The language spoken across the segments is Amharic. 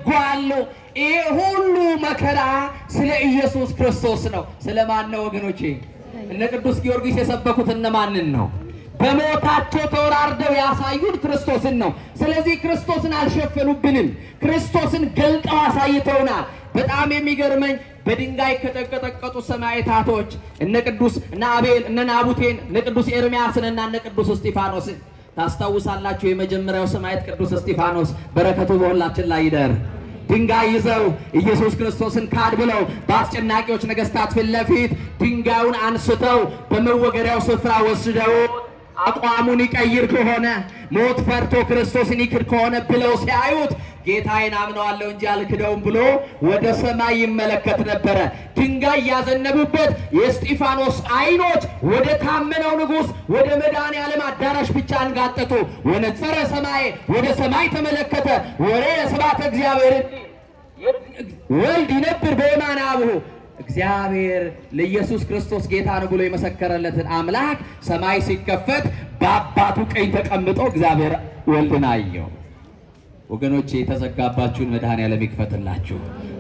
ወጓሉ ሁሉ መከራ ስለ ኢየሱስ ክርስቶስ ነው ስለማን ነው ወገኖቼ እነ ቅዱስ ጊዮርጊስ የሰበኩት እነማንን ነው በሞታቸው ተወራርደው ያሳዩን ክርስቶስን ነው ስለዚህ ክርስቶስን አልሸፈኑብንም ክርስቶስን ገልጠው አሳይተውናል በጣም የሚገርመኝ በድንጋይ ከተቀጠቀጡ ሰማዕታቶች እነ ቅዱስ አቤል እነ ናቡቴን እነ ቅዱስ ኤርምያስንና እነ ቅዱስ እስጢፋኖስን ታስታውሳላችሁ የመጀመሪያው ሰማዕት ቅዱስ እስጢፋኖስ በረከቱ በሁላችን ላይ ይደር ድንጋይ ይዘው ኢየሱስ ክርስቶስን ካድ ብለው በአስጨናቂዎች ነገስታት ፊት ለፊት ድንጋዩን አንስተው በመወገሪያው ስፍራ ወስደው አቋሙን ይቀይር ከሆነ ሞት ፈርቶ ክርስቶስን ይክድ ከሆነ ብለው ሲያዩት ጌታዬን አምነዋለሁ እንጂ አልክደውም ብሎ ወደ ሰማይ ይመለከት ነበር ድንጋይ ያዘነቡበት የእስጢፋኖስ አይኖች ወደ ታመነው ንጉስ ወደ መድኃኔዓለም አዳራሽ ብቻ አንጋጠጡ ወነጸረ ሰማይ ወደ ሰማይ ተመለከተ ወሬ ስብሐተ እግዚአብሔር ወልድ ይነብር በየማነ አብሁ እግዚአብሔር ለኢየሱስ ክርስቶስ ጌታ ነው ብሎ የመሰከረለትን አምላክ ሰማይ ሲከፈት በአባቱ ቀኝ ተቀምጦ እግዚአብሔር ወልድን አየው ወገኖቼ የተዘጋባችሁን መድኃኔዓለም ይክፈትላችሁ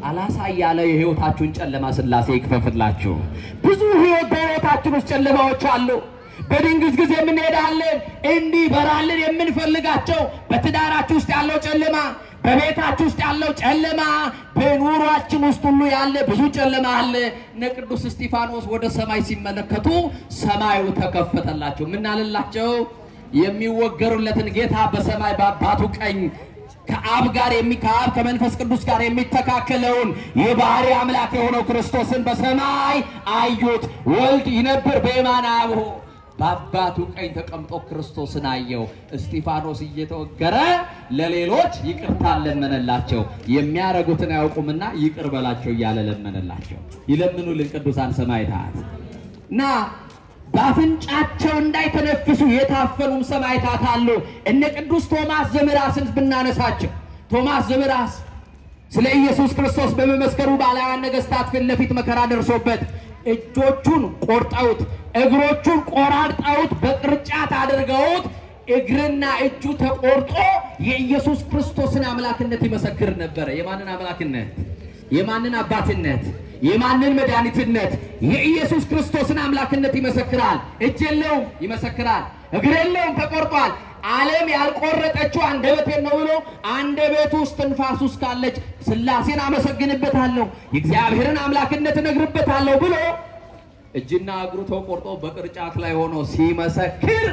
አላሳይ ያለ የህይወታችሁን ጨለማ ስላሴ ይክፈትላችሁ ብዙ ህይወት በህይወታችን ውስጥ ጨለማዎች አሉ በድንግዝግዝ የምንሄዳለን እንዲህ በራልን የምንፈልጋቸው በትዳራችሁ ውስጥ ያለው ጨለማ በቤታችሁ ውስጥ ያለው ጨለማ በኑሯችን ውስጥ ሁሉ ያለ ብዙ ጨለማ አለ እነ ቅዱስ እስጢፋኖስ ወደ ሰማይ ሲመለከቱ ሰማዩ ተከፈተላቸው ምን አለላቸው የሚወገሩለትን ጌታ በሰማይ በአባቱ ቀኝ ከአብ ጋር ከአብ ከመንፈስ ቅዱስ ጋር የሚተካከለውን የባህሪ አምላክ የሆነው ክርስቶስን በሰማይ አዩት ወልድ ይነብር በየማነ አብሁ በአባቱ ቀኝ ተቀምጦ ክርስቶስን አየው እስጢፋኖስ እየተወገረ ለሌሎች ይቅርታ ለመነላቸው የሚያረጉትን ያውቁምና ይቅር በላቸው እያለ ለመነላቸው ይለምኑልን ቅዱሳን ሰማዕታት እና ባፍንጫቸው እንዳይተነፍሱ የታፈኑም ሰማዕታት አሉ እነ ቅዱስ ቶማስ ዘምራስን ብናነሳቸው ቶማስ ዘምራስ ስለ ኢየሱስ ክርስቶስ በመመስከሩ ባላውያን ነገስታት ፊት ለፊት መከራ ደርሶበት እጆቹን ቆርጠውት እግሮቹን ቆራርጠውት በቅርጫት አድርገውት እግርና እጁ ተቆርጦ የኢየሱስ ክርስቶስን አምላክነት ይመሰክር ነበር የማንን አምላክነት የማንን አባትነት የማንን መድኃኒትነት የኢየሱስ ክርስቶስን አምላክነት ይመሰክራል እጅ የለውም ይመሰክራል እግር የለውም ተቆርጧል ዓለም ያልቆረጠችው አንደበቴን ነው ብሎ አንደበቱ ውስጥ ትንፋስ ውስጥ ካለች ስላሴን አመሰግንበታለሁ የእግዚአብሔርን አምላክነት እነግርበታለሁ ብሎ እጅና እግሩ ተቆርጦ በቅርጫት ላይ ሆኖ ሲመሰክር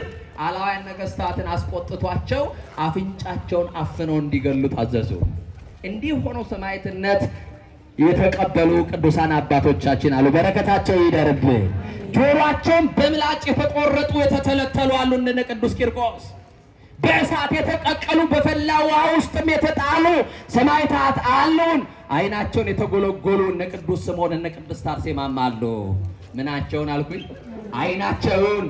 አላውያን ነገስታትን አስቆጥቷቸው አፍንጫቸውን አፍነው እንዲገሉ ታዘዙ እንዲህ ሆኖ ሰማዕትነት የተቀበሉ ቅዱሳን አባቶቻችን አሉ በረከታቸው ይደርብን ጆሮአቸውን በምላጭ የተቆረጡ የተተለተሉ አሉ እነ ቅዱስ ቂርቆስ በእሳት የተቀቀሉ በፈላ ውሃ ውስጥም የተጣሉ ሰማዕታት አሉን አይናቸውን የተጎለጎሉ እነ ቅዱስ ስምዖን እነ ቅድስት አርሴማም አሉ ምናቸውን አልኩኝ አይናቸውን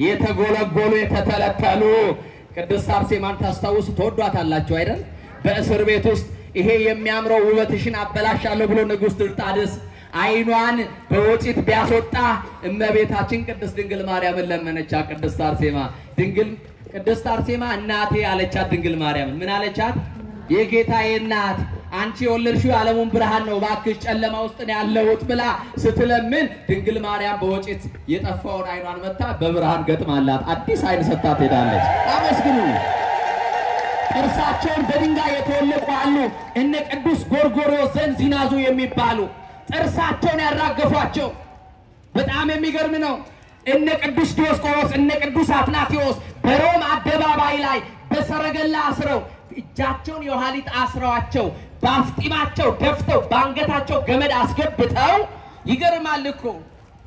የተጎለጎሉ የተተለተሉ ቅድስት አርሴማን ታስታውሱ ተወዷታላችሁ አይደል በእስር ቤት ውስጥ ይሄ የሚያምረው ውበትሽን አበላሻለሁ ብሎ ንጉስ ድርጣድስ አይኗን በወጪት ቢያስወጣ እመቤታችን ቅድስት ድንግል ማርያምን ለመነቻት ቅድስት አርሴማ ቅድስት አርሴማ እናቴ አለቻት ድንግል ማርያም ምን አለቻት የጌታዬ እናት አንቺ የወለድሽው ዓለሙን ብርሃን ነው ባክሽ ጨለማ ውስጥ ነው ያለሁት ብላ ስትለምን ድንግል ማርያም በወጪት የጠፋውን አይኗን መታ በብርሃን ገጥማላት አዲስ አይን ሰጣት ሄዳለች አመስግኑ ጥርሳቸውን በድንጋይ የተወለቁ አሉ እነ ቅዱስ ጎርጎርዮስ ዘንዚናዙ የሚባሉ ጥርሳቸውን ያራገፏቸው በጣም የሚገርም ነው እነ ቅዱስ ዲዮስቆሮስ እነ ቅዱስ አትናቴዎስ በሮም አደባባይ ላይ በሰረገላ አስረው እጃቸውን የኋሊት አስረዋቸው ባፍጢማቸው ደፍተው ባንገታቸው ገመድ አስገብተው ይገርማል እኮ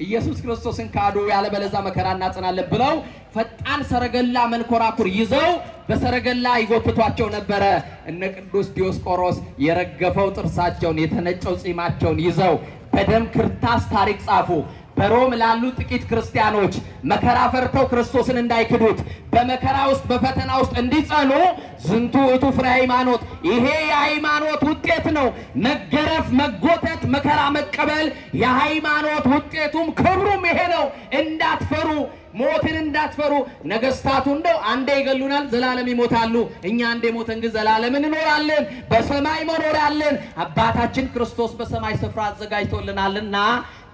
ኢየሱስ ክርስቶስን ካዱ ያለበለዛ መከራ እናጽናለን ብለው ፈጣን ሰረገላ መንኮራኩር ይዘው በሰረገላ ይጎትቷቸው ነበር እነ ቅዱስ ዲዮስቆሮስ የረገፈው ጥርሳቸውን የተነጨው ጺማቸውን ይዘው በደም ክርታስ ታሪክ ጻፉ በሮም ላሉ ጥቂት ክርስቲያኖች መከራ ፈርተው ክርስቶስን እንዳይክዱት በመከራ ውስጥ በፈተና ውስጥ እንዲጸኑ ዝንቱ እቱ ፍሬ ሃይማኖት ይሄ የሃይማኖት ውጤት ነው መገረፍ መጎተት መከራ መቀበል የሃይማኖት ውጤቱም ክብሩም ይሄ ነው እንዳትፈሩ ሞትን እንዳትፈሩ ነገስታቱ እንደው አንዴ ይገሉናል ዘላለም ይሞታሉ እኛ አንዴ ሞተን ግን ዘላለም እንኖራለን በሰማይ መኖራለን አባታችን ክርስቶስ በሰማይ ስፍራ አዘጋጅቶልናልና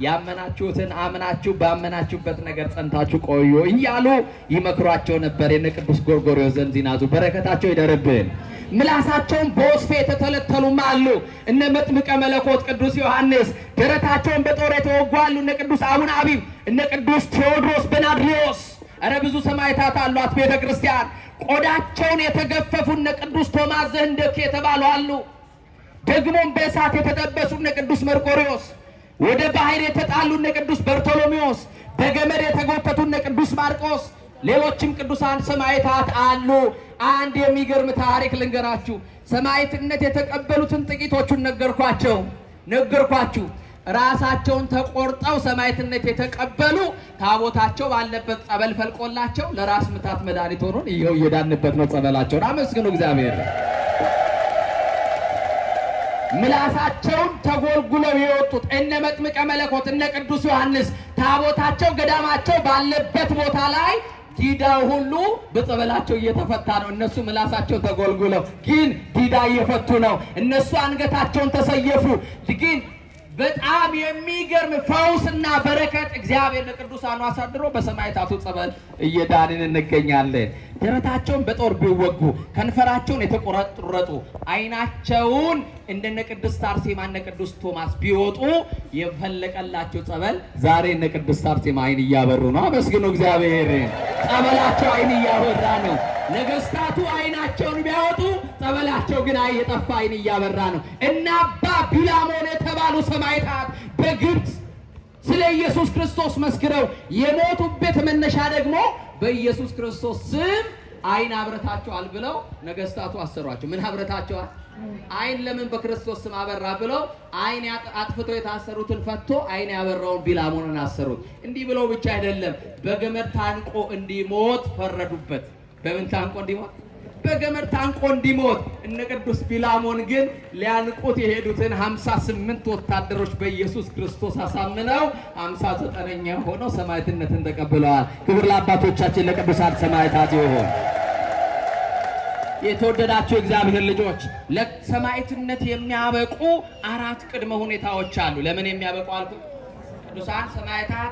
ያመናችሁትን አምናችሁ ባመናችሁበት ነገር ጸንታችሁ ቆዩ እያሉ ይመክሯቸው ነበር የነ ቅዱስ ጎርጎርዮስ ዘንዚናዙ በረከታቸው ይደርብን ምላሳቸውን በወስፌ የተተለተሉም አሉ እነ መጥምቀ መለኮት ቅዱስ ዮሐንስ ደረታቸውን በጦር የተወጉ አሉ እነ ቅዱስ አቡነ አቢብ እነ ቅዱስ ቴዎድሮስ በናድሪዮስ ኧረ ብዙ ሰማዕታት አሏት ቤተ ክርስቲያን ቆዳቸውን የተገፈፉ እነ ቅዱስ ቶማስ ዘንደኬ የተባሉ አሉ ደግሞም በእሳት የተጠበሱ እነ ቅዱስ መርቆሪዎስ ወደ ባህር የተጣሉ እነ ቅዱስ በርቶሎሜዎስ በገመድ የተጎተቱ እነ ቅዱስ ማርቆስ ሌሎችም ቅዱሳን ሰማዕታት አሉ አንድ የሚገርም ታሪክ ልንገራችሁ ሰማዕትነት የተቀበሉትን ጥቂቶቹን ነገርኳችሁ ራሳቸውን ተቆርጠው ሰማዕትነት የተቀበሉ ታቦታቸው ባለበት ጸበል ፈልቆላቸው ለራስ ምታት መድኃኒት ሆኖን ይሄው እየዳንበት ነው ጸበላቸውን አመስግኑ እግዚአብሔር ምላሳቸውን ተጎልጉለው የወጡት እነ መጥምቀ መለኮት እነ ቅዱስ ዮሐንስ ታቦታቸው ገዳማቸው ባለበት ቦታ ላይ ዲዳው ሁሉ በጸበላቸው እየተፈታ ነው እነሱ ምላሳቸው ተጎልጉለው ግን ዲዳ እየፈቱ ነው እነሱ አንገታቸውን ተሰየፉ ግን በጣም የሚገርም ፈውስና በረከት እግዚአብሔር ለቅዱሳኑ አሳድሮ በሰማዕታቱ ጸበል እየዳንን እንገኛለን ደረታቸውን በጦር ቢወጉ ከንፈራቸውን የተቆረጡ አይናቸውን እንደነ ቅድስት አርሴማ እነ ቅዱስ ቶማስ ቢወጡ የፈለቀላቸው ጸበል ዛሬ እነ ቅድስት አርሴማ አይን እያበሩ ነው አመስግኑ እግዚአብሔር ጸበላቸው አይን እያበራ ነው ነገስታቱ አይናቸውን ቢያወጡ ጸበላቸው ግን የጠፋ አይን እያበራ ነው እና አባ ቢላሞን የተባሉ ሰማዕታት በግብጽ ስለ ኢየሱስ ክርስቶስ መስክረው የሞቱበት መነሻ ደግሞ በኢየሱስ ክርስቶስ ስም አይን አብረታቸዋል ብለው ነገስታቱ አሰሯቸው ምን አብረታቸዋል አይን ለምን በክርስቶስ ስም አበራ ብለው አይን አጥፍተው የታሰሩትን ፈቶ አይን ያበራውን ቢላሞንን አሰሩት እንዲህ ብለው ብቻ አይደለም በገመድ ታንቆ እንዲሞት ፈረዱበት በምን ታንቆ እንዲሞት በገመድ ታንቆ እንዲሞት እነ ቅዱስ ቢላሞን ግን ሊያንቁት የሄዱትን 58 ወታደሮች በኢየሱስ ክርስቶስ አሳምነው 59ኛ ሆነው ሰማዕትነትን ተቀብለዋል ክብር ለአባቶቻችን ለቅዱሳን ሰማዕታት ይሁን የተወደዳችሁ እግዚአብሔር ልጆች ለሰማዕትነት የሚያበቁ 4 ቅድመ ሁኔታዎች አሉ ለምን የሚያበቁ አልኩ ቅዱሳን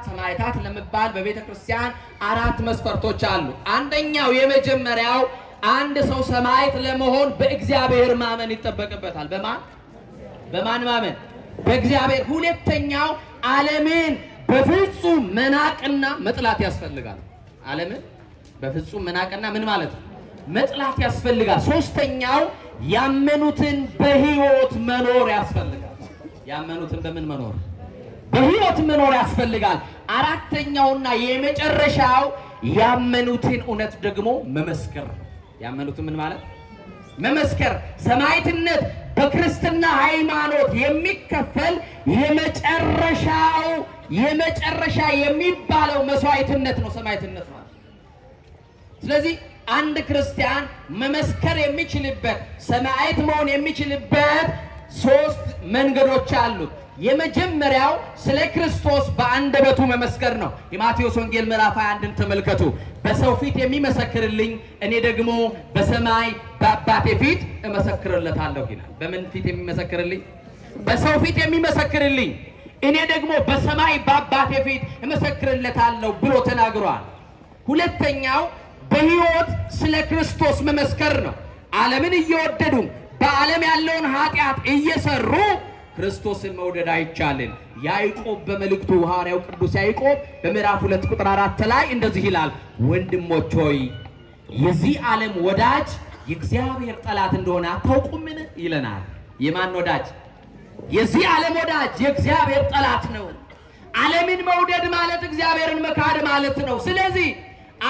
ሰማዕታት ለመባል በቤተ ክርስቲያን 4 መስፈርቶች አሉ አንደኛው የመጀመሪያው አንድ ሰው ሰማዕት ለመሆን በእግዚአብሔር ማመን ይጠበቅበታል በማን ማመን በእግዚአብሔር ሁለተኛው ዓለምን በፍጹም መናቅና መጥላት ያስፈልጋል ዓለምን በፍጹም መናቅና ምን ማለት ነው መጥላት ያስፈልጋል ሶስተኛው ያመኑትን በህይወት መኖር ያስፈልጋል ያመኑትን በምን መኖር በህይወት መኖር ያስፈልጋል አራተኛውና የመጨረሻው ያመኑትን እውነት ደግሞ መመስከር ያመኑትን ምን ማለት መመስከር ሰማዕትነት በክርስትና ሃይማኖት የሚከፈል የመጨረሻ የሚባለው መስዋዕትነት ነው ሰማዕትነት ማለት ስለዚህ አንድ ክርስቲያን መመስከር የሚችልበት ሰማዕት መሆን የሚችልበት 3 መንገዶች አሉት የመጀመሪያው ስለ ክርስቶስ በአንደበቱ መመስከር ነው የማቴዎስ ወንጌል ምዕራፍ 21ን ተመልከቱ በሰው ፊት የሚመሰክርልኝ እኔ ደግሞ በሰማይ በአባቴ ፊት እመሰክርለታለሁ ይላል በምን ፊት የሚመሰክርልኝ በሰው ፊት የሚመሰክርልኝ እኔ ደግሞ በሰማይ በአባቴ ፊት እመሰክርለታለሁ ብሎ ተናግሯል ሁለተኛው በህይወት ስለ ክርስቶስ መመስከር ነው ዓለምን እየወደዱ በዓለም ያለውን ኃጢአት እየሰሩ ክርስቶስን መውደድ አይቻልም ያዕቆብ በመልእክቱ ሐዋርያው ቅዱስ ያዕቆብ በምዕራፍ 2 ቁጥር 4 ላይ እንደዚህ ይላል ወንድሞች ሆይ የዚህ ዓለም ወዳጅ የእግዚአብሔር ጠላት እንደሆነ አታውቁምን ይለናል የማን ወዳጅ የዚህ ዓለም ወዳጅ የእግዚአብሔር ጠላት ነው ዓለምን መውደድ ማለት እግዚአብሔርን መካድ ማለት ነው ስለዚህ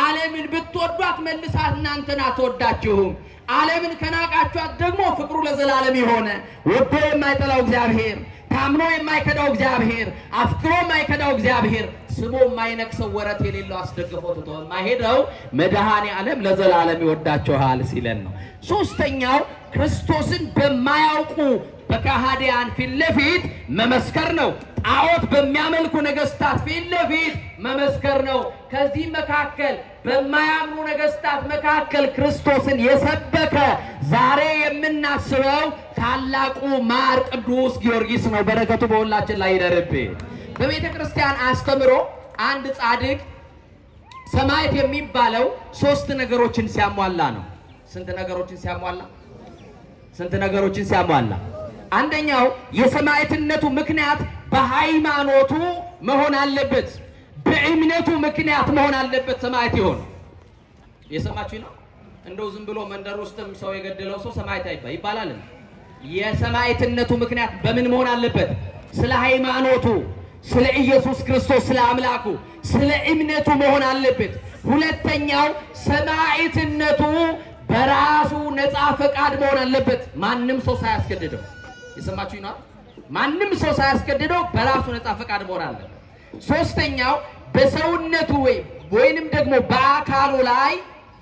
ዓለምን ብትወዷት መልሳት እናንተን አትወዳችሁም ዓለምን ከናቃችኋት ደግሞ ፍቅሩ ለዘላለም ይሆነ ወዶ የማይጠላው እግዚአብሔር ታምኖ የማይከዳው እግዚአብሔር አፍቅሮ የማይከዳው እግዚአብሔር ስሞ የማይነክሰው ወረት የሌለው አስደግፎ ትቶ የማይሄደው መድኃኔ ዓለም ለዘላለም ይወዳችኋል ሲለን ነው ሶስተኛው ክርስቶስን በማያውቁ በካሃዲያን ፊት ለፊት መመስከር ነው ጣዖት በሚያመልኩ ነገስታት ፊት ለፊት መመስከር ነው። ከዚህ መካከል በማያምኑ ነገስታት መካከል ክርስቶስን የሰበከ ዛሬ የምናስበው ታላቁ ማር ቅዱስ ጊዮርጊስ ነው። በረከቱ በሁላችን ላይ ይደርብን። በቤተ ክርስቲያን አስተምሮ አንድ ጻድቅ ሰማዕት የሚባለው 3 ነገሮችን ሲያሟላ ነው። ስንት ነገሮችን ሲያሟላ? ስንት ነገሮችን ሲያሟላ? አንደኛው የሰማዕትነቱ ምክንያት በሃይማኖቱ መሆን አለበት፣ በእምነቱ ምክንያት መሆን አለበት። ሰማዕት ይሆን የሰማችሁ ነው። እንደው ዝም ብሎ መንደር ውስጥም ሰው የገደለው ሰው ሰማዕት ይባላል። የሰማዕትነቱ ምክንያት በምን መሆን አለበት? ስለ ሃይማኖቱ፣ ስለ ኢየሱስ ክርስቶስ፣ ስለ አምላኩ፣ ስለ እምነቱ መሆን አለበት። ሁለተኛው ሰማዕትነቱ በራሱ ነፃ ፈቃድ መሆን አለበት፣ ማንም ሰው ሳያስገድደው። የሰማችሁ ነው። ማንም ሰው ሳያስገድደው በራሱ ነፃ ፈቃድ መሆን አለበት። ሶስተኛው በሰውነቱ ወይንም ደግሞ በአካሉ ላይ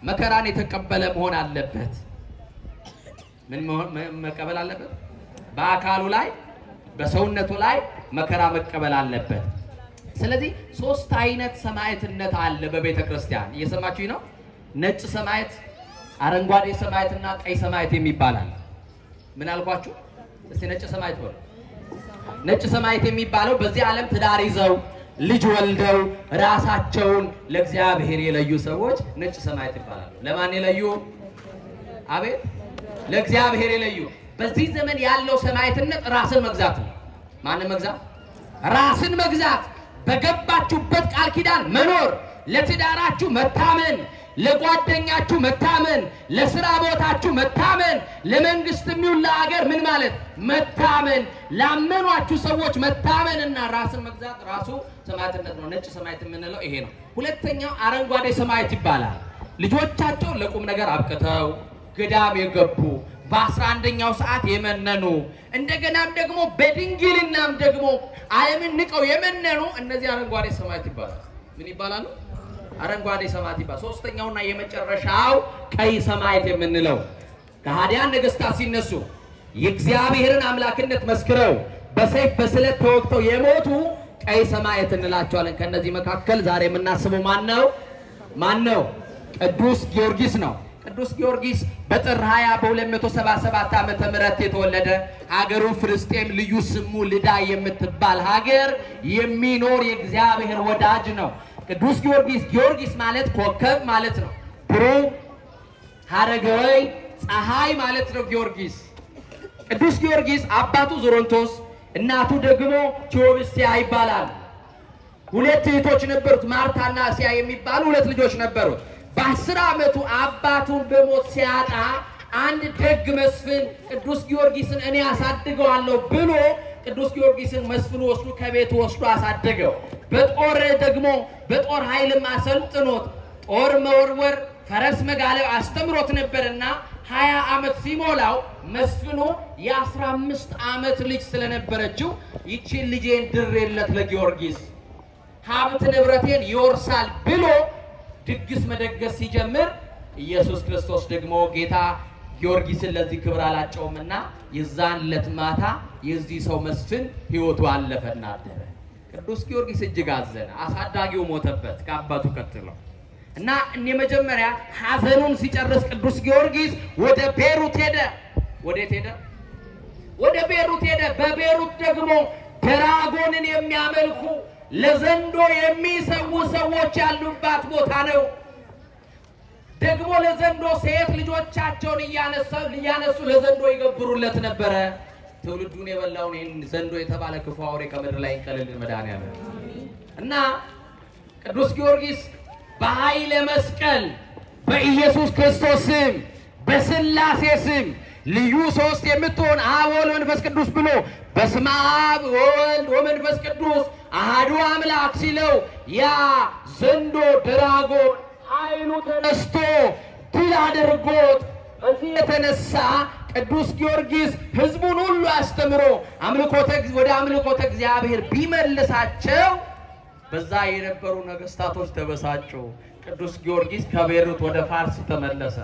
መከራን የተቀበለ መሆን አለበት። ምን መቀበል አለበት? በአካሉ ላይ በሰውነቱ ላይ መከራ መቀበል አለበት። ስለዚህ 3 አይነት ሰማዕትነት አለ በቤተ ክርስቲያን። እየሰማችሁ ነው። ነጭ ሰማዕት፣ አረንጓዴ ሰማዕትና ቀይ ሰማዕት የሚባላል። ምን አልኳችሁ? እስቲ ነጭ ሰማዕት ወር ነጭ ሰማዕት የሚባለው በዚህ ዓለም ትዳር ይዘው ልጅ ወልደው ራሳቸውን ለእግዚአብሔር የለዩ ሰዎች ነጭ ሰማዕት ይባላሉ። ለማን የለዩ? አቤት፣ ለእግዚአብሔር የለዩ። በዚህ ዘመን ያለው ሰማዕትነት ራስን መግዛት ነው። ማንን መግዛት? ራስን መግዛት፣ በገባችሁበት ቃል ኪዳን መኖር፣ ለትዳራችሁ መታመን፣ ለጓደኛችሁ መታመን፣ ለስራ ቦታችሁ መታመን፣ ለመንግስትም ይሁን ለሀገር ምን ማለት መታመን፣ ላመኗችሁ ሰዎች መታመንና ራስን መግዛት ራሱ ሰማዕትነት ነው። ነጭ ሰማዕት የምንለው ይሄ ነው። ሁለተኛው አረንጓዴ ሰማዕት ይባላል። ልጆቻቸው ለቁም ነገር አብቅተው ገዳም የገቡ በ11ኛው ሰዓት የመነኑ እንደገናም ደግሞ በድንግልናም ደግሞ ዓለምን ንቀው የመነኑ እነዚህ አረንጓዴ ሰማዕት ይባላል። ምን ይባላሉ? አረንጓዴ ሰማዕት ይባላል። ሶስተኛውና የመጨረሻው ቀይ ሰማዕት የምንለው ከሃዲያን ነገስታት ሲነሱ የእግዚአብሔርን አምላክነት መስክረው በሰይፍ በስለት ተወግተው የሞቱ ቀይ ሰማዕት እንላቸዋለን። ከነዚህ መካከል ዛሬ የምናስበው ማን ነው? ቅዱስ ጊዮርጊስ ነው። ቅዱስ ጊዮርጊስ በጥር 20 በ277 ዓመተ ምህረት የተወለደ ሀገሩ ፍልስጤም ልዩ ስሙ ልዳ የምትባል ሀገር የሚኖር የእግዚአብሔር ወዳጅ ነው። ቅዱስ ጊዮርጊስ ማለት ኮከብ ማለት ነው። ብሩህ ሀረገወይ ፀሐይ ማለት ነው ጊዮርጊስ። ቅዱስ ጊዮርጊስ አባቱ ዞሮንቶስ እናቱ ደግሞ ቴዎብስቲያ ይባላል። 2 እህቶች ነበሩት፣ ማርታና እስያ የሚባሉ 2 ልጆች ነበሩት። በ10 ዓመቱ አባቱን በሞት ሲያጣ አንድ ደግ መስፍን ቅዱስ ጊዮርጊስን እኔ አሳድገዋለሁ ብሎ ቅዱስ ጊዮርጊስን መስፍኑ ወስዶ ከቤቱ ወስዶ አሳደገው። በጦር ኃይልም አሰልጥኖት ጦር መወርወር፣ ፈረስ መጋለብ አስተምሮት ነበርና 20 ዓመት ሲሞላው መስፍኑ የ15 ዓመት ልጅ ስለነበረችው ይቺን ልጄን ድሬለት ለጊዮርጊስ ሀብት ንብረቴን ይወርሳል ብሎ ድግስ መደገስ ሲጀምር ኢየሱስ ክርስቶስ ደግሞ ጌታ ጊዮርጊስን ለዚህ ክብር አላጨውምና የዛን ዕለት ማታ የዚህ ሰው መስፍን ሕይወቱ አለፈና አደረ። ቅዱስ ጊዮርጊስ እጅግ አዘነ። አሳዳጊው ሞተበት ከአባቱ ቀጥሎ እና የመጀመሪያ ሐዘኑን ሲጨርስ ቅዱስ ጊዮርጊስ ወደ ቤሩት ሄደ። ወዴት ሄደ? ወደ ቤሩት ሄደ። በቤሩት ደግሞ ድራጎንን የሚያመልኩ ለዘንዶ የሚሰዉ ሰዎች ያሉባት ቦታ ነው። ደግሞ ለዘንዶ ሴት ልጆቻቸውን እያነሱ ለዘንዶ ይገብሩለት ነበረ። ትውልዱን የበላውን ይህን ዘንዶ የተባለ ክፉ አውሬ ከምድር ላይ እንቀልልን መድኃኒዓለም እና ቅዱስ ጊዮርጊስ በኃይለ መስቀል በኢየሱስ ክርስቶስ ስም በስላሴ ስም ልዩ ሶስት የምትሆን አብ ወልድ መንፈስ ቅዱስ ብሎ በስመ አብ ወወልድ ወመንፈስ ቅዱስ አሐዱ አምላክ ሲለው ያ ዘንዶ ድራጎን ኃይሉ ተነስቶ ድል አድርጎት በዚህ የተነሳ ቅዱስ ጊዮርጊስ ሕዝቡን ሁሉ አስተምሮ ወደ አምልኮተ እግዚአብሔር ቢመልሳቸው በዛ የነበሩ ነገስታቶች ተበሳጩ። ቅዱስ ጊዮርጊስ ከቤሩት ወደ ፋርስ ተመለሰ።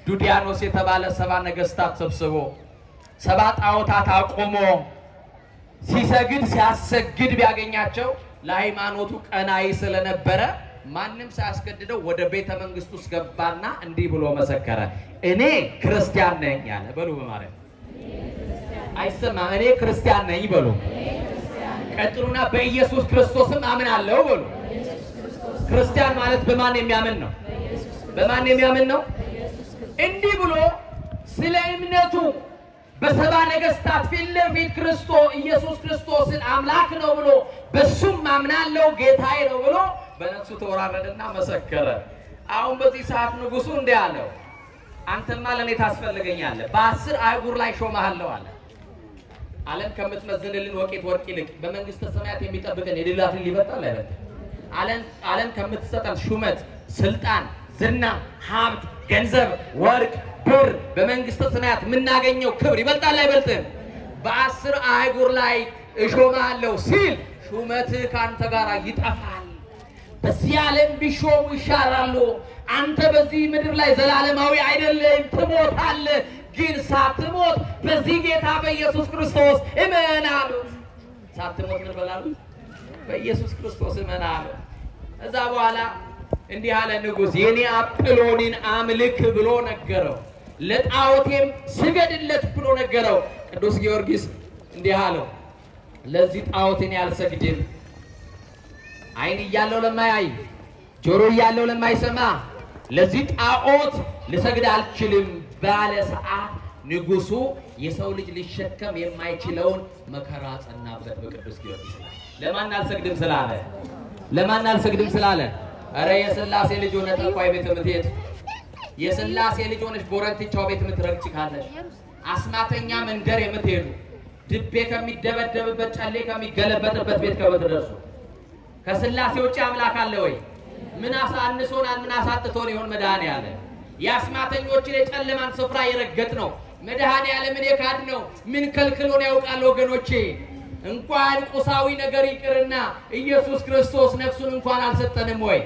ዱዲያኖስ የተባለ 70 ነገስታት ሰብስቦ 70 ጣዖታት አቆሞ ሲሰግድ ሲያሰግድ ቢያገኛቸው ለሃይማኖቱ ቀናይ ስለነበረ ማንንም ሳያስገድደው ወደ ቤተ መንግስቱ ገባና እንዲህ ብሎ መሰከረ። እኔ ክርስቲያን ነኝ ያለ በሉ በማለት አይሰማ እኔ ክርስቲያን ነኝ በሉ። ቀጥሉና በኢየሱስ ክርስቶስም አምናለሁ በሉ። ክርስቲያን ማለት በማን የሚያምን ነው? በማን የሚያምን ነው? እንዲህ ብሎ ስለ እምነቱ በሰባ ነገስታት ፊት ለፊት ኢየሱስ ክርስቶስን አምላክ ነው ብሎ በሱም አምናለሁ ጌታዬ ነው ብሎ በነፍሱ ተወራረደና መሰከረ። አሁን በዚህ ሰዓት ንጉሱ እንዲህ አለው፣ አንተማ ለኔ ታስፈልገኛለህ፣ በ10 አህጉር ላይ ሾመሃለሁ አለ። ዓለም ከምትመዝንልን ወቄት ወርቅ ይልቅ በመንግስተ ሰማያት የሚጠብቀን የሌላትን ሊበጣል አይደል? ዓለም ከምትሰጠን ሹመት፣ ስልጣን፣ ዝና፣ ሀብት፣ ገንዘብ፣ ወርቅ፣ ብር በመንግስተ ሰማያት የምናገኘው ክብር ይበልጣል አይበልጥም? በ10 አህጉር ላይ እሾመሃለሁ ሲል ሹመትህ ካንተ ጋር ይጠፋል። በዚህ ዓለም ቢሾሙ ይሻላሉ። አንተ በዚህ ምድር ላይ ዘላለማዊ አይደለም፣ ትሞታለህ። ግን ሳትሞት በዚህ ጌታ በኢየሱስ ክርስቶስ እመን አሉት። ሳትሞት ምን በላሉ? በኢየሱስ ክርስቶስ እመን አሉት። እዛ በኋላ እንዲህ አለ ንጉሥ፣ የኔ አጵሎንን አምልክ ብሎ ነገረው፣ ለጣዖቴም ስገድለት ብሎ ነገረው። ቅዱስ ጊዮርጊስ እንዲህ አለው፣ ለዚህ ጣዖትን ያልሰግድም፣ አይን እያለው ለማያይ ጆሮ እያለው ለማይሰማ ለዚህ ጣዖት ልሰግድ አልችልም ባለ ሰዓት ንጉሱ የሰው ልጅ ሊሸከም የማይችለውን መከራ ጸናበት በቅዱስ ጊዮርጊስ። ለማን አልሰግድም ስላለ? ለማን አልሰግድም ስላለ? አረ የሥላሴ ልጅ ሆነ ጠቋይ ቤት የምትሄድ የሥላሴ ልጅ ሆነሽ ቦረንትቻው ቤት የምትረግጭ ካለሽ አስማተኛ መንደር የምትሄዱ ድቤ ከሚደበደብበት ጨሌ ከሚገለበጥበት ቤት ከመድረሱ ከሥላሴ ውጪ አምላክ አለ ወይ? ምን አሳንሶናል? ምን አሳጥቶን ይሆን መድኃኔዓለም? የአስማተኞችን የጨለማን ስፍራ የረገጥ ነው መድኃኔዓለምን የካድ ነው ምን ከልክሎን ያውቃል ወገኖቼ? እንኳን ቁሳዊ ነገር ይቅርና ኢየሱስ ክርስቶስ ነፍሱን እንኳን አልሰጠንም ወይ?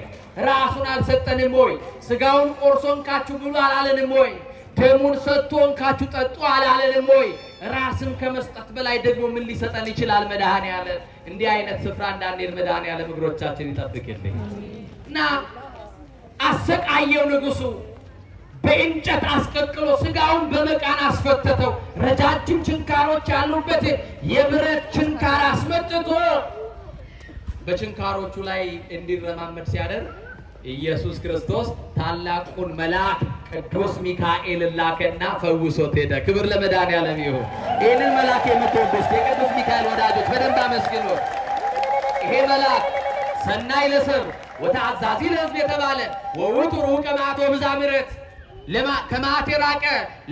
ራሱን አልሰጠንም ወይ? ስጋውን ቆርሶን ካችሁ ብሉ አላለንም ወይ? ደሙን ሰጥቶን ካችሁ ጠጡ አላለንም ወይ? ራስን ከመስጠት በላይ ደግሞ ምን ሊሰጠን ይችላል መድኃኔዓለም? እንዲህ አይነት ስፍራ እንዳንሄድ መድኃኔዓለም እግሮቻችን ይጠብቅልኝ። እና አሰቃየው ንጉሱ፣ በእንጨት አስቀቅሎ ስጋውን በመቃን አስፈተተው። ረጃጅም ችንካሮች ያሉበት የብረት ችንካር አስመጥቶ በችንካሮቹ ላይ እንዲረማመድ ሲያደርግ ኢየሱስ ክርስቶስ ታላቁን መልአክ ቅዱስ ሚካኤል ላከና ፈውሶት ሄደ። ክብር ለመድኃኔዓለም ይሁን። ይህንን መልአክ የምትወዱት የቅዱስ ሚካኤል ወዳጆች በደንብ አመስግኑ። ይሄ መልአክ ሰናይ ለሰብ ወተአዛዚ ለሕዝብ የተባለ ወውቱ ሩቀ መዓት ወብዛ ምሕረት ከመዓት የራቀ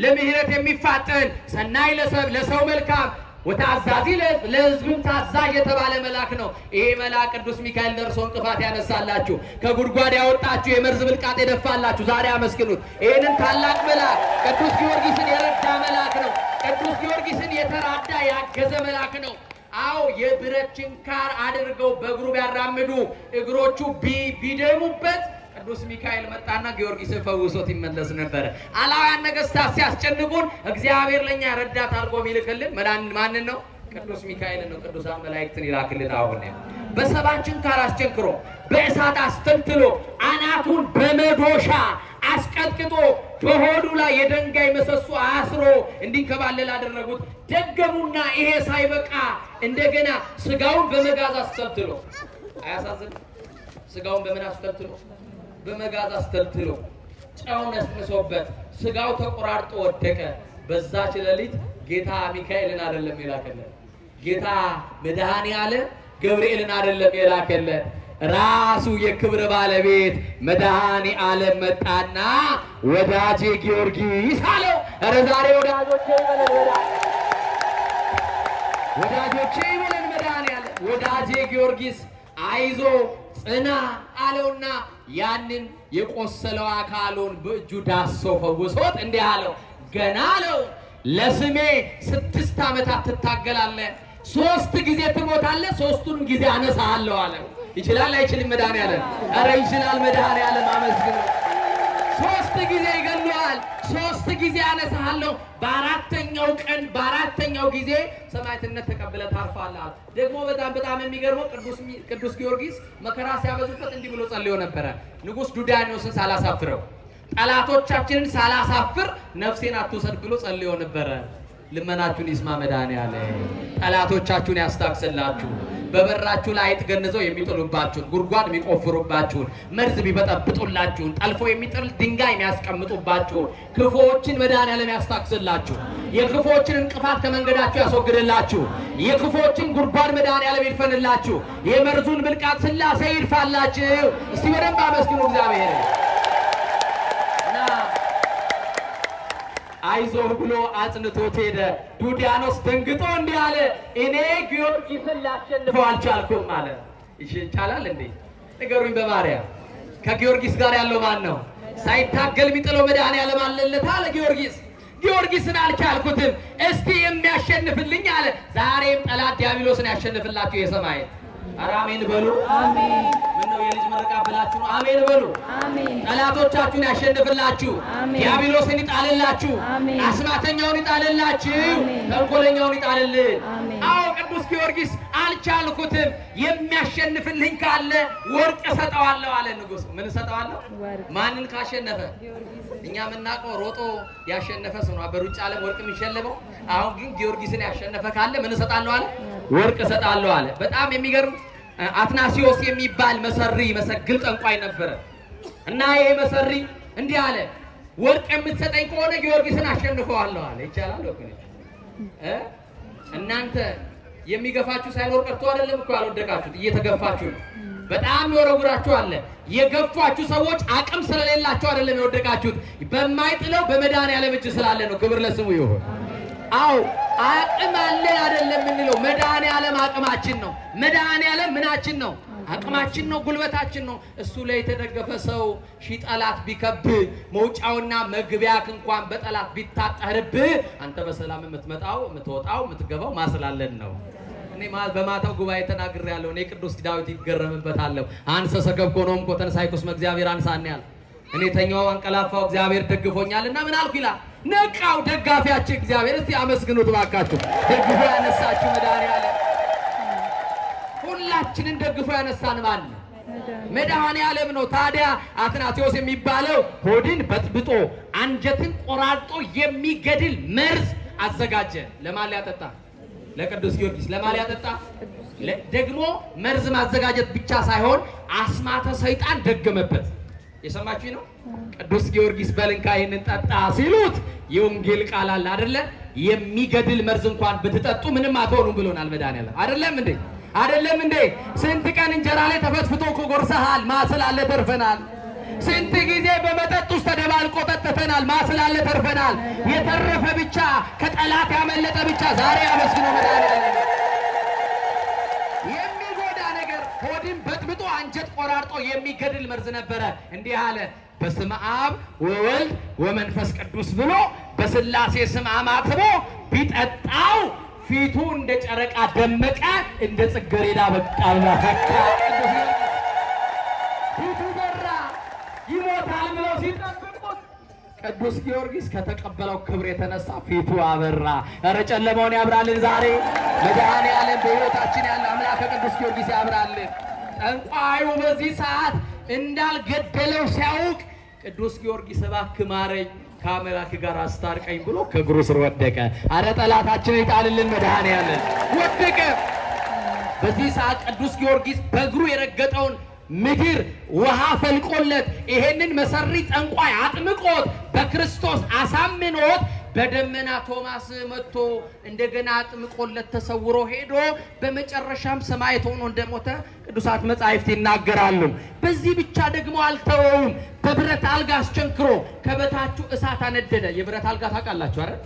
ለምህረት የሚፋጠን ሰናይ ለሰብ ለሰው መልካም ወተአዛዚ ለሕዝብም ታዛዥ የተባለ መልአክ ነው። ይሄ መልአክ ቅዱስ ሚካኤል ደርሶ እንቅፋት ያነሳላችሁ፣ ከጉድጓድ ያወጣችሁ፣ የመርዝ ብልቃጥ የደፋላችሁ ዛሬ አመስግኑት። ይህንን ታላቅ መልአክ ቅዱስ ጊዮርጊስን የረዳ መልአክ ነው። ቅዱስ ጊዮርጊስን የተራዳ ያገዘ መልአክ ነው። አዎ የብረት ችንካር አድርገው በእግሩ ቢያራምዱ እግሮቹ ቢደሙበት ቅዱስ ሚካኤል መጣና ጊዮርጊስን ፈውሶት ይመለስ ነበር። አላውያን ነገስታት ሲያስጨንቁን እግዚአብሔር ለኛ ረዳት አድርጎ ይልክልን ማንን ነው? ቅዱስ ሚካኤልን ነው። ቅዱሳን መላእክትን ይላክልን። አሁን በሰባ ችንካር አስቸንክሮ በእሳት አስተልትሎ አናቱን በመዶሻ አስቀጥቅጦ በሆዱ ላይ የድንጋይ ምሰሶ አስሮ እንዲንከባለል አደረጉት። ደገሙና ይሄ ሳይበቃ እንደገና ስጋውን በመጋዝ አስተልትሎ፣ አያሳዝን? ስጋውን በምን አስተልትሎ? በመጋዝ አስተልትሎ ጨው ነስንሶበት ስጋው ተቆራርጦ ወደቀ። በዛች ሌሊት ጌታ ሚካኤልን አይደለም የላከለት፣ ጌታ መድኃኔዓለም ገብርኤልን አይደለም የላከለት፣ ራሱ የክብር ባለቤት መድኃኔዓለም መጣና ወዳጄ ጊዮርጊስ አለው። ኧረ ዛሬ ወዳጆቼ ይበለን፣ ወዳጆቼ ይበለን መድኃኔዓለም። ወዳጄ ጊዮርጊስ አይዞ ጽና አለውና ያንን የቆሰለው አካሉን በእጁ ዳሶ ፈውሶት እንዲህ አለው፣ ገና አለው ለስሜ 6 ዓመታት ትታገላለህ፣ 3 ጊዜ ትሞታለህ፣ 3ቱንም ጊዜ አነሳለሁ አለው። ይችላል አይችልም መድኃኔዓለም? ኧረ ይችላል መድኃኔዓለም። አመስግኑ። ሶስት ጊዜ ይገሉሃል፣ ሶስት ጊዜ ያነሳሃለሁ፣ በአራተኛው ቀን በአራተኛው ጊዜ ሰማዕትነት ተቀብለህ ታርፋለህ። ደግሞ በጣም የሚገርመው ቅዱስ ጊዮርጊስ መከራ ሲያበዙበት እንዲህ ብሎ ጸልዮ ነበረ። ንጉሥ ዱዳኖስን ሳላሳፍረው ጠላቶቻችንን ሳላሳፍር ነፍሴን አትውሰድ ብሎ ጸልዮ ነበረ። ልመናችሁን ይስማ መድኃኔዓለም። ጠላቶቻችሁን ያስታክስላችሁ። በበራችሁ ላይ አይጥ ገንዘው የሚጥሉባችሁን፣ ጉድጓድ የሚቆፍሩባችሁን፣ መርዝ ቢበጠብጡላችሁን፣ ጠልፎ የሚጥል ድንጋይ የሚያስቀምጡባችሁን ክፉዎችን መድኃኔዓለም ያስታክስላችሁ። የክፉዎችን እንቅፋት ከመንገዳችሁ ያስወግድላችሁ። የክፉዎችን ጉድጓድ መድኃኔዓለም ይድፈንላችሁ። የመርዙን ብልቃጥ ሥላሴ ይድፋላችሁ። እስቲ በደንብ አመስግኑ እግዚአብሔር። አይዞህ ብሎ አጽንቶት ሄደ። ዱዳኖስ ደንግጦ እንዲህ አለ፣ እኔ ጊዮርጊስን ላሸንፈው አልቻልኩም አለ። ይቻላል እንዴ? ንገሩኝ በማርያም። ከጊዮርጊስ ጋር ያለው ማን ነው? ሳይታገል የሚጥለው መድኃኔዓለም አለለት አለ ጊዮርጊስ። ጊዮርጊስን አልቻልኩትም፣ እስቲ የሚያሸንፍልኝ አለ። ዛሬም ጠላት ዲያብሎስን ያሸንፍላችሁ የሰማይ አሜን በሉ። አሜን። ምነው የልጅ ምርቃ ብላችሁ ነው? አሜን በሉ። አሜን። ጠላቶቻችሁን ያሸንፍላችሁ፣ ዲያብሎስን ይጣልላችሁ፣ አስማተኛውን ይጣልላችሁ፣ ተንኮለኛውን ይጣልልን። አዎ ቅዱስ ጊዮርጊስ አልቻልኩትም፣ የሚያሸንፍልኝ ካለ ወርቅ እሰጠዋለሁ አለ ንጉሥ። ምን እሰጠዋለሁ? ማንን ካሸነፈ? እኛ የምናውቀው ሮጦ ያሸነፈ ሰው ነው በሩጫ ዓለም ወርቅ የሚሸለመው። አሁን ግን ጊዮርጊስን ያሸነፈ ካለ ምን እሰጣለሁ አለ? ወርቅ እሰጣለሁ አለ። በጣም የሚገርም አትናሲዮስ የሚባል መሰሪ መሰግል ጠንቋይ ነበረ እና ይሄ መሰሪ እንዲህ አለ፣ ወርቅ የምትሰጠኝ ከሆነ ጊዮርጊስን አሸንፈዋለሁ አለ። ይቻላል ወገኖች? እናንተ የሚገፋችሁ ሳይኖር ቀርቶ አይደለም እኮ ያልወደቃችሁት፣ እየተገፋችሁ ነው። በጣም ይወረውራችሁ አለ። የገፋችሁ ሰዎች አቅም ስለሌላችሁ አይደለም የወደቃችሁት፣ በማይጥለው በመድኃኔዓለም እጅ ስላለ ነው። ክብር ለስሙ ይሁን። አው አቅም አለን አይደለም የምንለው፣ መድኃኔዓለም አቅማችን ነው። መድኃኔዓለም ምናችን ነው? አቅማችን ነው፣ ጉልበታችን ነው። እሱ ላይ የተደገፈ ሰው ሺህ ጠላት ቢከብ መውጫውና መግቢያክ እንኳን በጠላት ቢታጠርብ አንተ በሰላም የምትመጣው የምትወጣው የምትገባው ማስላለን ነው። እኔ በማታው ጉባኤ ተናግሬያለሁ። እኔ ቅዱስ ዳዊት ይገረምበታል። አንሰ ሰገብኮ ነው እንኮ ተንሳይኩስ እግዚአብሔር አንሳኛል። እኔ ተኛው አንቀላፋው እግዚአብሔር ደግፎኛልና ምን አልኩ ይላል። ነቃው ደጋፊያችን እግዚአብሔር። እስቲ አመስግኑት ባካችሁ። ደግፎ ያነሳችሁ መድኃኔዓለም። ሁላችንን ደግፎ ያነሳን ማን ነው? መድኃኔዓለም ነው። ታዲያ አትናቴዎስ የሚባለው ሆድን በጥብጦ አንጀትን ቆራርጦ የሚገድል መርዝ አዘጋጀ። ለማን ሊያጠጣ? ለቅዱስ ጊዮርጊስ። ለማን ሊያጠጣ? ደግሞ መርዝ ማዘጋጀት ብቻ ሳይሆን አስማተ ሰይጣን ደገመበት። የሰማችሁ ነው። ቅዱስ ጊዮርጊስ በልንካ ይሄንን ጠጣ ሲሉት የወንጌል ቃል አለ አይደለ? የሚገድል መርዝ እንኳን ብትጠጡ ምንም አትሆኑም ብሎናል መድኃኔዓለም። አይደለም እንዴ? አይደለም እንዴ? ስንት ቀን እንጀራ ላይ ተፈትፍቶ ኮጎርሰሃል፣ ማስላለ ተርፈናል። ስንት ጊዜ በመጠጥ ውስጥ ተደባልቆ ጠጥተናል፣ ማስላለ ተርፈናል። የተረፈ ብቻ ከጠላት ያመለጠ ብቻ ዛሬ አመስግኖ መድኃኔዓለም። የሚጎዳ ነገር ሆድን በጥብጦ አንጀት ቆራርጦ የሚገድል መርዝ ነበረ። እንዲህ አለ፣ በስመ አብ ወወልድ ወመንፈስ ቅዱስ ብሎ በስላሴ ስም አማትቦ ቢጠጣው ፊቱ እንደ ጨረቃ ደመቀ፣ እንደ ጽጌረዳ በቃና ፈካ። ፊቱ በራ። ይሞታል ብለው ሲጠብቁት ቅዱስ ጊዮርጊስ ከተቀበለው ክብር የተነሳ ፊቱ አበራ። ኧረ ጨለማውን ያብራልን ዛሬ መድኃኔዓለም። በሕይወታችን ያለ አምላክ ቅዱስ ጊዮርጊስ ያብራልን። ጠንቋዩ በዚህ ሰዓት እንዳልገደለው ሲያውቅ ቅዱስ ጊዮርጊስ እባክህ ማረኝ ከአምላክ ጋር አስታርቀኝ ብሎ ከእግሩ ስር ወደቀ። አረ ጠላታችንን ይጣልልን መድኃኔዓለም። ወደቀ። በዚህ ሰዓት ቅዱስ ጊዮርጊስ በእግሩ የረገጠውን ምድር ውሃ ፈልቆለት ይሄንን መሰሪ ጠንቋይ አጥምቆት በክርስቶስ አሳምኖት በደመና ቶማስ መጥቶ እንደገና አጥምቆለት ተሰውሮ ሄዶ በመጨረሻም ሰማዕት ሆኖ እንደሞተ ቅዱሳት መጻሕፍት ይናገራሉ። በዚህ ብቻ ደግሞ አልተወውም። በብረት አልጋ አስቸንክሮ ከበታችሁ እሳት አነደደ። የብረት አልጋ ታውቃላችሁ አይደል?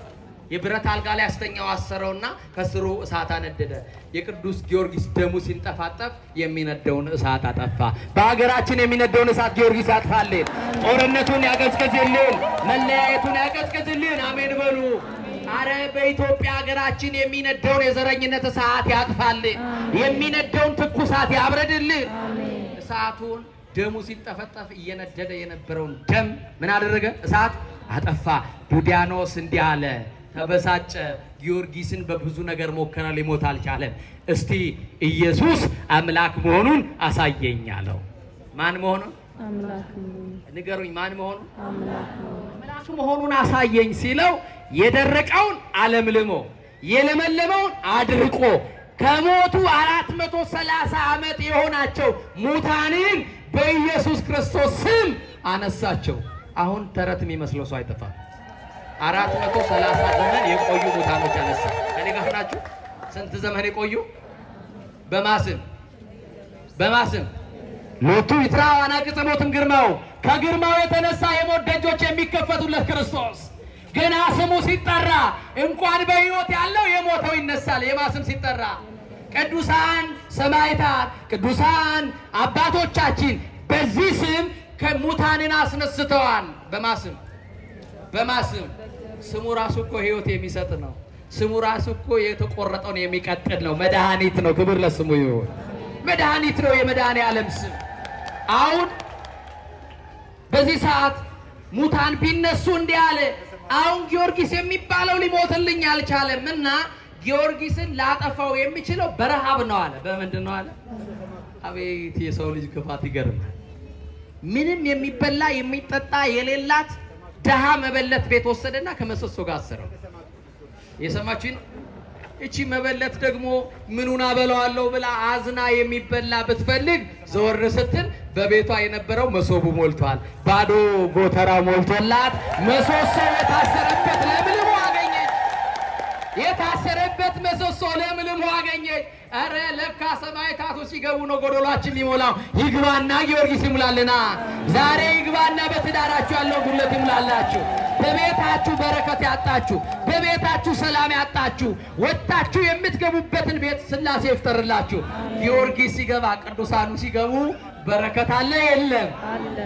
የብረት አልጋ ላይ አስተኛው አሰረውና ከስሩ እሳት አነደደ። የቅዱስ ጊዮርጊስ ደሙ ሲንጠፋጠፍ የሚነደውን እሳት አጠፋ። በሀገራችን የሚነደውን እሳት ጊዮርጊስ ያጥፋልን። ጦርነቱን ያቀዝቅዝልን፣ መለያየቱን ያቀዝቅዝልን። አሜን በሉ። አረ በኢትዮጵያ ሀገራችን የሚነደውን የዘረኝነት እሳት ያጥፋልን። የሚነደውን ትኩሳት ያብረድልን። እሳቱን ደሙ ሲጠፈጠፍ እየነደደ የነበረውን ደም ምን አደረገ? እሳት አጠፋ። ዱዲያኖስ እንዲህ አለ፣ ተበሳጨ። ጊዮርጊስን በብዙ ነገር ሞከረ፣ ሊሞት አልቻለም። እስቲ ኢየሱስ አምላክ መሆኑን አሳየኝ አለው። ማን መሆኑን? አምላክ ንገሩኝ። ማን መሆኑን? አምላክ መሆኑን አሳየኝ ሲለው የደረቀውን አለምልሞ የለመለመውን አድርቆ ከሞቱ 430 ዓመት የሆናቸው ሙታንን በኢየሱስ ክርስቶስ ስም አነሳቸው። አሁን ተረት የሚመስለው ሰው አይጠፋም። 430 ዘመን የቆዩ ሙታኖች አነሳ። ከኔ ጋር ናችሁ? ስንት ዘመን የቆዩ? በማስም ሎቱ ይትራው አናቅጸ ሞትም ግርማው፣ ከግርማው የተነሳ የሞት ደጆች የሚከፈቱለት ክርስቶስ ገና ስሙ ሲጠራ እንኳን በሕይወት ያለው የሞተው ይነሳል። የማስም ሲጠራ ቅዱሳን ሰማዕታት ቅዱሳን አባቶቻችን በዚህ ስም ከሙታንን አስነስተዋል። በማስም ስሙ ራሱ እኮ ሕይወት የሚሰጥ ነው። ስሙ ራሱ እኮ የተቆረጠውን የሚቀጥል ነው። መድኃኒት ነው። ክብር ለስሙ ይሁን። መድኃኒት ነው። የመድኃኔ ዓለም ስም። አሁን በዚህ ሰዓት ሙታን ቢነሱ እንዲህ አለ። አሁን ጊዮርጊስ የሚባለው ሊሞትልኝ አልቻለም እና ጊዮርጊስን ላጠፋው የሚችለው በረሃብ ነው አለ። በምንድን ነው አለ? አቤት የሰው ልጅ ክፋት ይገርማል። ምንም የሚበላ የሚጠጣ የሌላት ደሃ መበለት ቤት ወሰደና ከመሰሶ ጋር አሰረው። የሰማችሁኝ? እቺ መበለት ደግሞ ምኑን አበላዋለሁ ብላ አዝና የሚበላ ብትፈልግ ዘወር ስትል በቤቷ የነበረው መሶቡ ሞልቷል። ባዶ ጎተራ ሞልቶላት መሰሶ የታሰረበት ለምልሞ አገኘች። የታሰረበት መሰሶ ለምልሞ አገኘች። አረ ለካ ሰማዕታቱ ሲገቡ ነው ጎዶሏችን ሊሞላው። ይግባና ጊዮርጊስ ይሙላልና። ዛሬ ይግባና በትዳራችሁ ያለው ጉድለት ይሙላላችሁ። በቤታችሁ በረከት ያጣችሁ፣ በቤታችሁ ሰላም ያጣችሁ ወጣችሁ የምትገቡበትን ቤት ሥላሴ ይፍጠርላችሁ። ጊዮርጊስ ሲገባ ቅዱሳኑ ሲገቡ በረከት አለ የለም?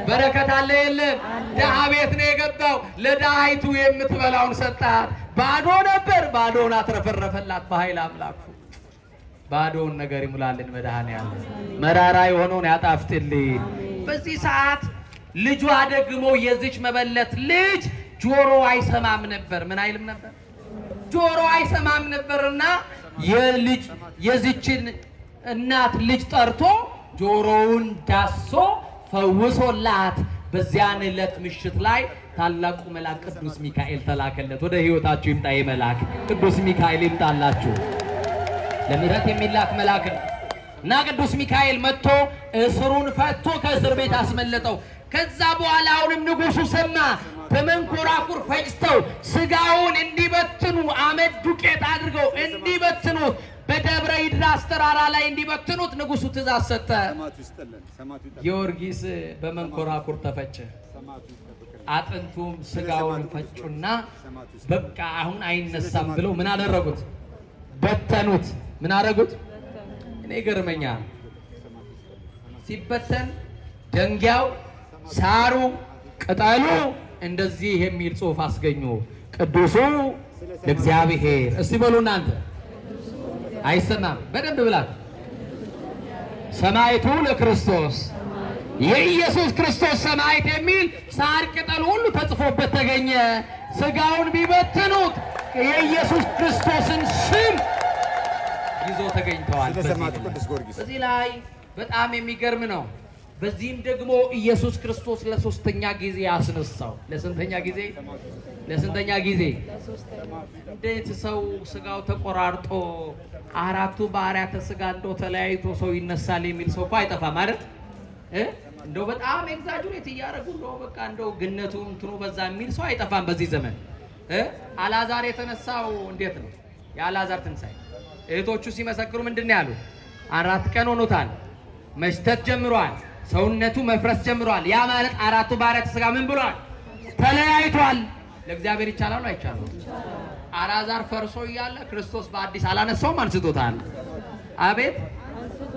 በረከት አለ የለም? ደሃ ቤት ነው የገባው። ለደሃይቱ የምትበላውን ሰጣት። ባዶ ነበር፣ ባዶውን አትረፈረፈላት በኃይል አምላኩ። ባዶውን ነገር ይሙላልን መድኃኔዓለም። መራራ የሆነውን ያጣፍጥልን። በዚህ ሰዓት ልጇ ደግሞ የዚች መበለት ልጅ ጆሮ አይሰማም ነበር። ምን አይልም ነበር? ጆሮ አይሰማም ነበርና የዚችን እናት ልጅ ጠርቶ ጆሮውን ዳሶ ፈውሶላት። በዚያን ዕለት ምሽት ላይ ታላቁ መልአክ ቅዱስ ሚካኤል ተላከለት። ወደ ሕይወታችሁ ይምጣ መልአክ ቅዱስ ሚካኤል ይምጣላችሁ። ለምሕረት የሚላክ መልአክ እና ቅዱስ ሚካኤል መጥቶ እስሩን ፈቶ ከእስር ቤት አስመለጠው። ከዛ በኋላ አሁንም ንጉሱ ሰማ። በመንኮራኩር ፈጭተው ስጋውን እንዲበትኑ አመድ ዱቄት አድርገው እንዲበትኑት በደብረ ይድራስ ተራራ ላይ እንዲበትኑት ንጉሱ ትእዛዝ ሰጠ። ጊዮርጊስ በመንኮራኩር ተፈጨ። አጥንቱም ስጋውን ፈጩና በቃ አሁን አይነሳም ብለው ምን አደረጉት? በተኑት። ምን አደረጉት? እኔ ገርመኛል። ሲበተን ደንጊያው ሳሩ ቅጠሉ እንደዚህ የሚል ጽሑፍ አስገኙ። ቅዱሱ ለእግዚአብሔር። እስቲ በሉ እናንተ። አይሰማም? በደንብ ብላችሁ ሰማዕቱ ለክርስቶስ የኢየሱስ ክርስቶስ ሰማዕት የሚል ሳር ቅጠል ሁሉ ተጽፎበት ተገኘ። ስጋውን ቢበትኑት የኢየሱስ ክርስቶስን ስም ይዞ ተገኝተዋል። በዚህ ላይ በጣም የሚገርም ነው። በዚህም ደግሞ ኢየሱስ ክርስቶስ ለሶስተኛ ጊዜ አስነሳው። ለስንተኛ ጊዜ? ለስንተኛ ጊዜ? እንዴት ሰው ስጋው ተቆራርጦ አራቱ ባህሪያተ ስጋ እንደው ተለያይቶ ሰው ይነሳል የሚል ሰው እኮ አይጠፋም አይደል? እንደው በጣም ኤግዛጁሬት እያደረጉ ነው በቃ እንደው ግነቱ እንትኑ በዛ የሚል ሰው አይጠፋም በዚህ ዘመን። አልዓዛር የተነሳው እንዴት ነው? የአልዓዛር ትንሣኤ እህቶቹ ሲመሰክሩ ምንድነው ያሉት? 4 ቀን ሆኖታል፣ መሽተት ጀምሯል፣ ሰውነቱ መፍረስ ጀምሯል። ያ ማለት አራቱ ባህሪያተ ስጋ ምን ብሏል? ተለያይቷል። ለእግዚአብሔር ይቻላል አይቻልም? አልዓዛር ፈርሶ እያለ ክርስቶስ በአዲስ አላነሳውም? አንስቶታል። አቤት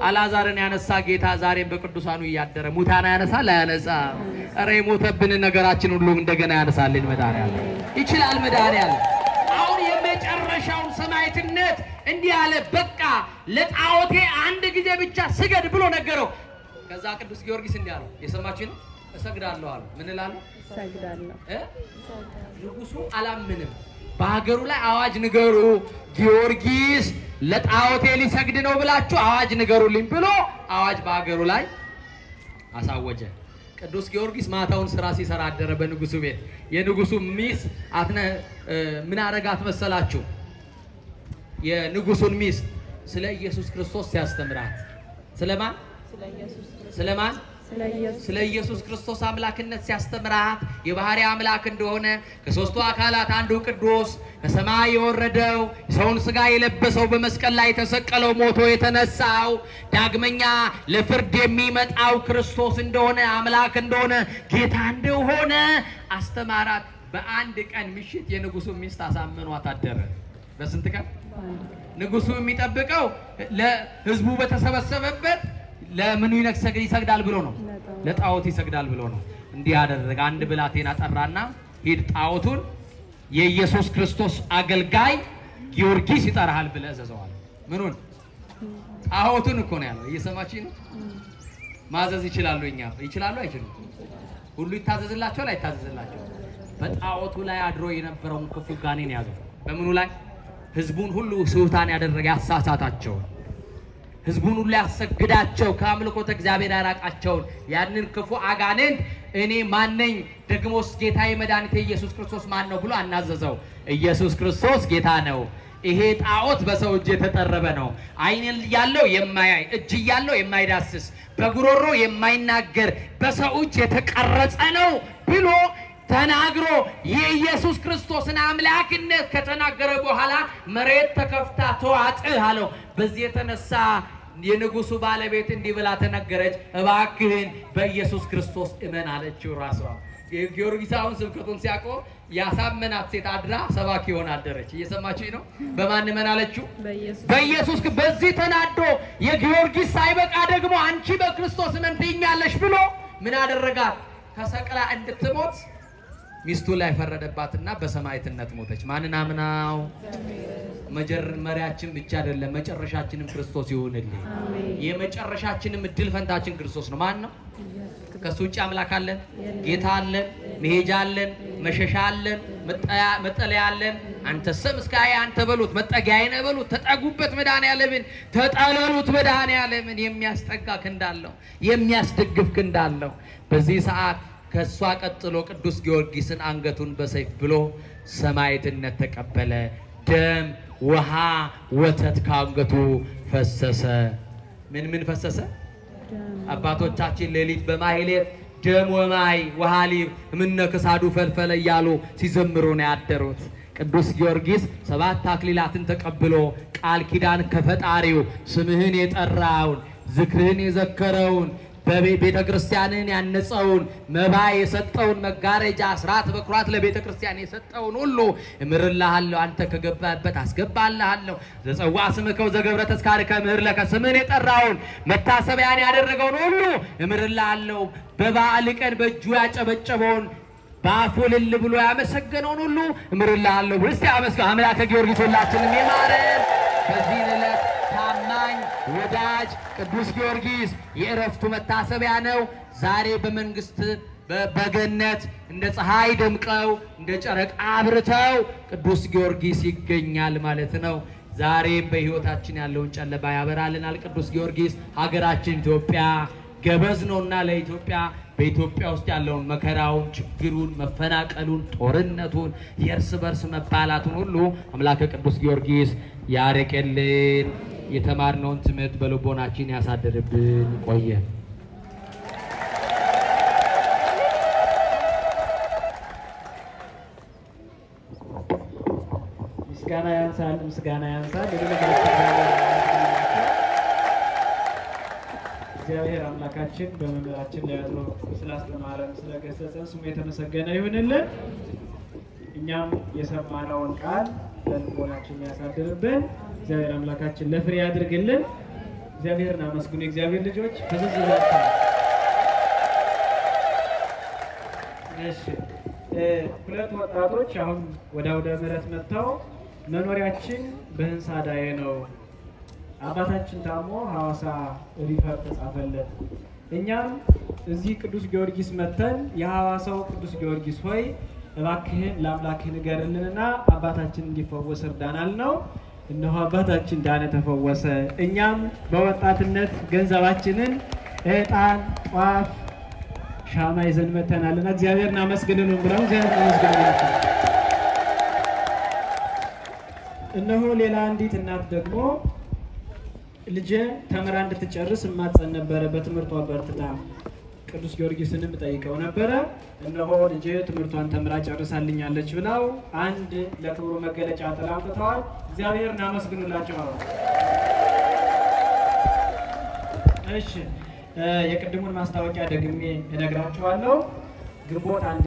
አልዓዛርን ያነሳ ጌታ ዛሬም በቅዱሳኑ እያደረ ሙታን ያነሳል አያነሳም? ኧረ የሞተብን ነገራችን ሁሉ እንደገና ያነሳልን መድኃኔዓለም ይችላል። መድኃኔዓለም አሁን የመጨረሻውን ሰማዕትነት እንዲህ አለ። በቃ ለጣዖቴ አንድ ጊዜ ብቻ ስገድ ብሎ ነገረው። ከዛ ቅዱስ ጊዮርጊስ እንዲህ አለው የሰማችሁ ነው እሰግዳለሁ አለ ምን እላለሁ እሰግዳለሁ ንጉሱ አላምንም በሀገሩ ላይ አዋጅ ንገሩ ጊዮርጊስ ለጣዖቴ ሊሰግድ ነው ብላችሁ አዋጅ ንገሩልኝ ብሎ አዋጅ በሀገሩ ላይ አሳወጀ ቅዱስ ጊዮርጊስ ማታውን ስራ ሲሰራ አደረ በንጉሱ ቤት የንጉሱ ሚስ አትነ ምን አረጋት መሰላችሁ የንጉሱን ሚስ ስለ ኢየሱስ ክርስቶስ ሲያስተምራት ስለማን ስለ ኢየሱስ ክርስቶስ አምላክነት ሲያስተምራት የባህሪ አምላክ እንደሆነ ከሶስቱ አካላት አንዱ ቅዱስ ከሰማይ የወረደው ሰውን ሥጋ የለበሰው በመስቀል ላይ የተሰቀለው ሞቶ የተነሳው ዳግመኛ ለፍርድ የሚመጣው ክርስቶስ እንደሆነ አምላክ እንደሆነ ጌታ እንደሆነ አስተማራት በአንድ ቀን ምሽት የንጉሱ ሚስት አሳመኗት አደረ በስንት ቀን ንጉሱ የሚጠብቀው ለህዝቡ በተሰበሰበበት ለምኑ ይሰግዳል ብሎ ነው ለጣዖት ይሰግዳል ብሎ ነው እንዲህ ያደረገ አንድ ብላቴና ጠራና ሂድ ጣዖቱን የኢየሱስ ክርስቶስ አገልጋይ ጊዮርጊስ ይጠራሃል ብለህ እዘዘዋል ምኑን ጣዖቱን እኮ ነው ያለው እየሰማችሁ ነው ማዘዝ ይችላሉ አይችሉም ሁሉ ይታዘዝላቸዋል አይታዘዝላቸውም በጣዖቱ ላይ አድሮ የነበረውን ክፉ ጋኔን ያዘው በምኑ ላይ ህዝቡን ሁሉ ስውታን ያደረገ ያሳሳታቸው ህዝቡን ሁሉ ያሰግዳቸው ከአምልኮተ እግዚአብሔር ያራቃቸው ያንን ክፉ አጋንንት እኔ ማን ነኝ ደግሞስ ጌታዬ መድኃኒቴ ኢየሱስ ክርስቶስ ማን ነው ብሎ አናዘዘው ኢየሱስ ክርስቶስ ጌታ ነው ይሄ ጣዖት በሰው እጅ የተጠረበ ነው አይን ያለው የማያይ እጅ ያለው የማይዳስስ በጉሮሮ የማይናገር በሰው እጅ የተቀረጸ ነው ብሎ ተናግሮ የኢየሱስ ክርስቶስን አምላክነት ከተናገረ በኋላ መሬት ተከፍታ ተዋጥ አለው በዚህ የተነሳ የንጉሱ ባለቤት እንዲህ ብላ ተነገረች እባክህን በኢየሱስ ክርስቶስ እመን አለችው ራሷ ጊዮርጊስ አሁን ስብከቱን ሲያቆም ያሳመናት ሴት አድራ ሰባኪ ሆና አደረች እየሰማችሁ ነው በማን እመን አለችው በኢየሱስ በዚህ ተናዶ የጊዮርጊስ ሳይበቃ ደግሞ አንቺ በክርስቶስ እመን ትይኛለሽ ብሎ ምን አደረጋት ተሰቅላ እንድትሞት ሚስቱ ላይ ፈረደባትና በሰማዕትነት ሞተች ማንን አምናው መጀመሪያችን ብቻ አይደለም መጨረሻችንም ክርስቶስ ይሁንልኝ የመጨረሻችንም እድል ፈንታችን ክርስቶስ ነው ማን ነው ከሱ ውጭ አምላክ አለን ጌታ አለን መሄጃ አለን መሸሻ አለን መጠለያ አለን አንተ ስም እስካይ አንተ በሉት መጠጊያዬ ነው በሉት ተጠጉበት መድኃኒዓለምን ተጠለሉት መድኃኒዓለምን የሚያስጠጋ ክንዳለው የሚያስደግፍ ክንዳለው በዚህ ሰዓት ከሷ ቀጥሎ ቅዱስ ጊዮርጊስን አንገቱን በሰይፍ ብሎ ሰማዕትነት ተቀበለ ደም ውሃ ወተት ካንገቱ ፈሰሰ ምን ፈሰሰ አባቶቻችን ሌሊት በማህሌት ደም ወማይ ወሃሊብ ምነከሳዱ ፈልፈለ ያሉ ሲዘምሩ ነው ያደሩት ቅዱስ ጊዮርጊስ 7 አክሊላትን ተቀብሎ ቃል ኪዳን ከፈጣሪው ስምህን የጠራውን ዝክርህን የዘከረውን በቤተ ክርስቲያንን ያነጸውን መባ የሰጠውን መጋረጃ አስራት በኩራት ለቤተ ክርስቲያን የሰጠውን ሁሉ እምርልሃለሁ አንተ ከገባበት አስገባልሃለሁ ዘጸዋ ስምከው ዘገብረ ተስካርከ ምህር ለከ ስምህን የጠራውን መታሰቢያን ያደረገውን ሁሉ እምርልሃለሁ በበዓል ቀን በእጁ ያጨበጨበውን ባፉ ልል ብሎ ያመሰገነውን ሁሉ እምርልሃለሁ እስቲ አመስግኑ አምላከ ጊዮርጊስ ሁላችንም ይማረን በዚህ ዕለት ታማኝ ወዳጅ ቅዱስ ጊዮርጊስ የዕረፍቱ መታሰቢያ ነው ዛሬ በመንግስት በገነት እንደ ፀሐይ ደምቀው እንደ ጨረቃ አብርተው ቅዱስ ጊዮርጊስ ይገኛል ማለት ነው ዛሬም በህይወታችን ያለውን ጨለማ ያበራልናል ቅዱስ ጊዮርጊስ ሀገራችን ኢትዮጵያ ገበዝ ነውና ለኢትዮጵያ በኢትዮጵያ ውስጥ ያለውን መከራውን ችግሩን መፈናቀሉን ጦርነቱን የእርስ በርስ መባላቱን ሁሉ አምላከ ቅዱስ ጊዮርጊስ ያርቅልን የተማርነውን ትምህርት በልቦናችን ያሳድርብን ቆየ ምስጋና ያንሳል እግዚአብሔር አምላካችን በመምህራችን ላይ አድሮ ስላስተማረን ስለገሰጸን ስሙ የተመሰገነ ይሁንልን እኛም የሰማነውን ቃል በልቦናችን ያሳድርብን እግዚአብሔር አምላካችን ለፍሬ ያድርግልን እግዚአብሔርን አመስግኑ እግዚአብሔር ልጆች ተዘዝላችሁ እሺ ሁለት ወጣቶች አሁን ወደ አውደ ምሕረት መጥተው መኖሪያችን በህንፃ ዳዬ ነው አባታችን ታሞ ሐዋሳ ሪፈር ተጻፈለት እኛም እዚህ ቅዱስ ጊዮርጊስ መተን የሐዋሳው ቅዱስ ጊዮርጊስ ሆይ እባክህን ለአምላክህ ንገርልንና አባታችን እንዲፈወስ እርዳናል ነው። እነሆ አባታችን ዳነ፣ ተፈወሰ። እኛም በወጣትነት ገንዘባችንን ዕጣን፣ ጧፍ፣ ሻማ ይዘን መተናልና እግዚአብሔርን አመስግኑን ብለው እግዚአብሔርን አመስግኑላችሁ። እነሆ ሌላ አንዲት እናት ደግሞ ልጄ ተምራ እንድትጨርስ ማጸን ነበረ፣ በትምህርቷ በርትታ ቅዱስ ጊዮርጊስንም ጠይቀው ነበረ። እነሆ ልጄ ትምህርቷን ተምራ ጨርሳልኛለች ብለው አንድ ለክብሩ መገለጫ ጥላ አምጥተዋል። እግዚአብሔርን አመስግኑላቸው። እሺ የቅድሙን ማስታወቂያ ደግሜ እነግራችኋለሁ። ግንቦት